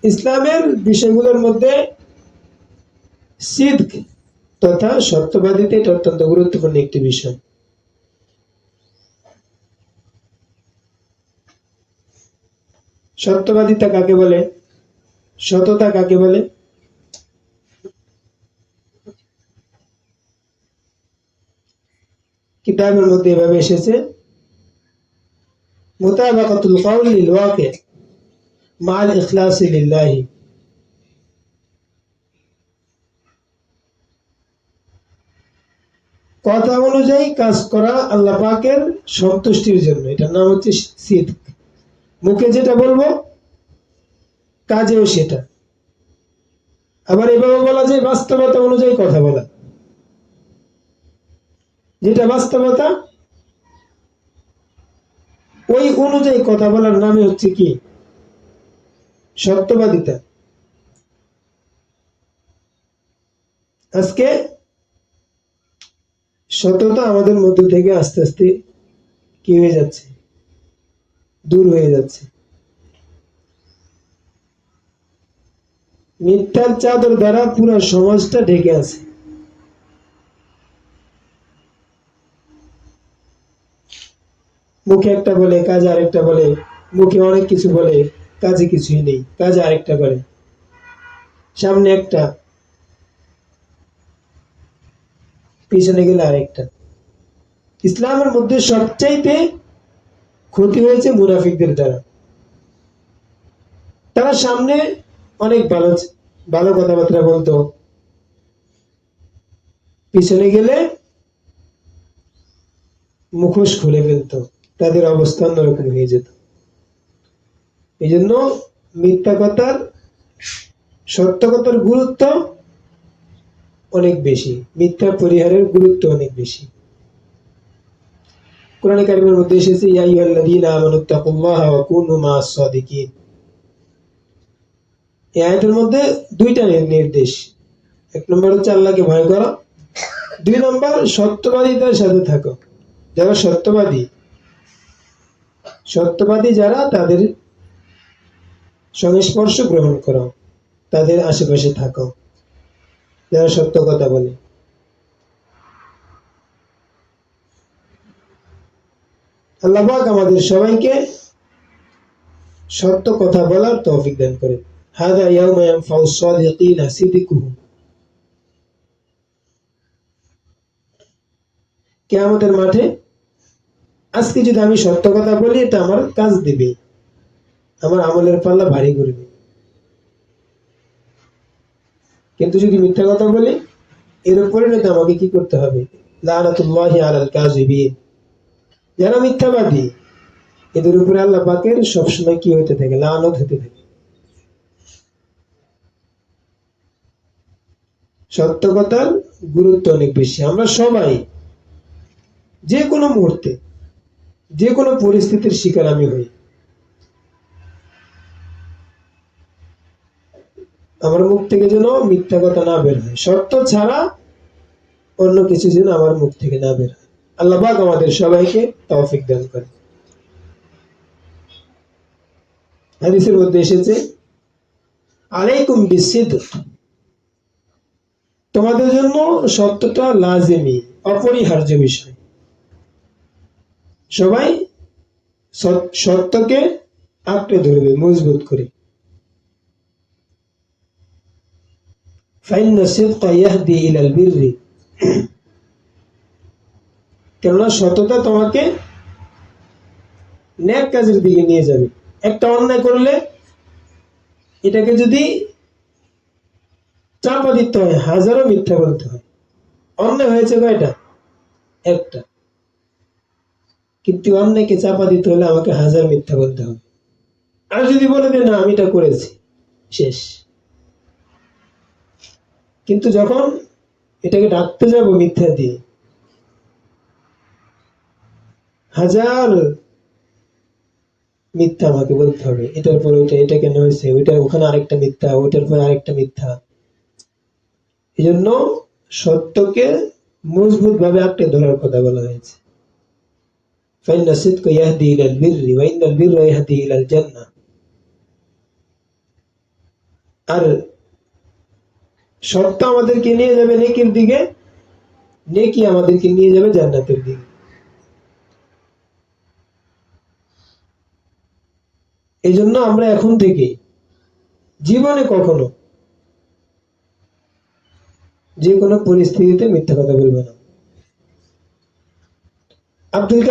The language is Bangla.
ইসলামের বিষয়গুলোর মধ্যে সিদক তথা সত্যবাদিতা এটা অত্যন্ত গুরুত্বপূর্ণ একটি বিষয়। সত্যবাদিতা কাকে বলে, সততা কাকে বলে? কিতাবের মধ্যে এভাবে এসেছে, মুতাবাকাতুল কওল লিল ওয়াকি মা'আল ইখলাসি লিল্লাহি। কথা অনুযায়ী কাজ করা আল্লাহ পাকের সন্তুষ্টির জন্য, এটার নাম হচ্ছে সিদক। মুখে যেটা বলবো কাজেও সেটা। আবার এভাবে বলা যায় বাস্তবতা অনুযায়ী কথা বলা, যেটা বাস্তবতা ওই অনুযায়ী কথা বলার নামে হচ্ছে কি সত্যবাদিতা। আজকে সততা আমাদের মধ্য থেকে আস্তে আস্তে কি হয়ে যাচ্ছে, দূর হয়ে যাচ্ছে। মিথ্যার চাদর দ্বারা পুরো সমাজটা ঢেকে আছে। মুখে একটা বলে কাজে আরেকটা বলে, মুখে অনেক কিছু বলে কাজে কিছুই নেই, কাজে আরেকটা করে, সামনে একটা পিছনে গেলে আরেকটা। ইসলামের মধ্যে সবচাইতে ক্ষতি হয়েছে মুনাফিকদের দ্বারা। তারা সামনে অনেক ভালো ভালো কথাবার্তা বলতো, পিছনে গেলে মুখোশ খুলে ফেলতো, তাদের অবস্থা অন্যরকম হয়ে যেত। এই জন্য মিথ্যা কথার সত্য কথার গুরুত্ব অনেক বেশি, মিথ্যা পরিহারের গুরুত্ব অনেক বেশি। কোরআনে কারিমের মধ্যে এসেছে ইয়া আইয়ুহাল্লাযীনা আমানুত্তাকুল্লাহা ওয়া কুনু মা'আস সাদিকিন। এই আয়াতের মধ্যে দুইটা নির্দেশ। এক নম্বর হচ্ছে আল্লাহকে ভয় করা, দুই নম্বর সত্যবাদিতার সাথে থাকো। যারা সত্যবাদী যারা তাদের সংস্পর্শ গ্রহণ করো, তাদের আশেপাশে থাকো, যারা সত্য কথা বলে। আল্লাহ পাক আমাদের সবাইকে সত্য কথা বলার তৌফিক দান করে। হাযা ইয়াউমা ইয়ানফাউস সাদিকিনা সিদকুহুম। কিয়ামতের মাঠে আজকে যদি আমি সত্য কথা বলি এটা আমার কাজ দিবে, আমার আমলের পাল্লা ভারী করবে। কিন্তু যদি মিথ্যা কথা বলি এর পরিণতি আমাকে কি করতে হবে? লানাতুল্লাহি আলাল কাযিবিন। যারা মিথ্যাবাদী এদের উপরে আল্লাহ পাকের সবসময় কি হতে থাকে? লানত হতে থাকে। সত্য কথার গুরুত্ব অনেক বেশি। আমরা সবাই যে কোনো মুহূর্তে যে কোনো পরিস্থিতির শিকার আমি হই, আমার মুখ থেকে যেন মিথ্যা কথা না বের হয়, সত্য ছাড়া অন্য কিছু যেন আমার মুখ থেকে না বের হয়। আল্লাহ পাক আমাদের সবাইকে তৌফিক দান করে। হাদিসের মধ্যে এসেছে আলাইকুম বিসিদক, তোমাদের জন্য সত্যটা লাজিমি, অপরিহার্য বিষয়। সবাই সত্যকে আঁকড়ে ধরবে মজবুত করে। ফাইন্না সিদকা ইয়াহদি ইলাল বিররি, কেননা সততা তোমাকে নেক কাজের দিকে নিয়ে যাবে। একটা অন্যায় করলে এটাকে যদি চাপা দিতে হয় হাজারো মিথ্যা বলতে হয়। অন্যায় হয়েছে কয়টা? একটা, কিন্তু অন্যায়কে চাপা দিতে হলে আমাকে হাজার মিথ্যা বলতে হবে। আর যদি বলে যে না আমি এটা করেছি, শেষ। কিন্তু যখন এটাকে ডাকতে যাব মিথ্যা দিয়ে, হাজার মিথ্যা আমাকে বলতে হবে। এটার পর ওইটা, এটা কেন হয়েছে, ওইটা ওখানে আরেকটা মিথ্যা, ওইটার পর আরেকটা মিথ্যা। এই জন্য সত্যকে মজবুত ভাবে আঁকড়ে ধরার কথা বলা হয়েছে। ফাইন্না সিদকা ইয়াহদি ইলাল বিররি ওয়া ইন্নাল বিররা ইয়াহদি ইলাল জান্নাহ। আর সত্য আমাদেরকে নিয়ে যাবে নেকির দিকে, নেকি আমাদেরকে নিয়ে যাবে জান্নাতের দিকে। এই জন্য আমরা এখন থেকে জীবনে কখনো যে কোনো পরিস্থিতিতে মিথ্যা কথা বলবো না। আব্দুল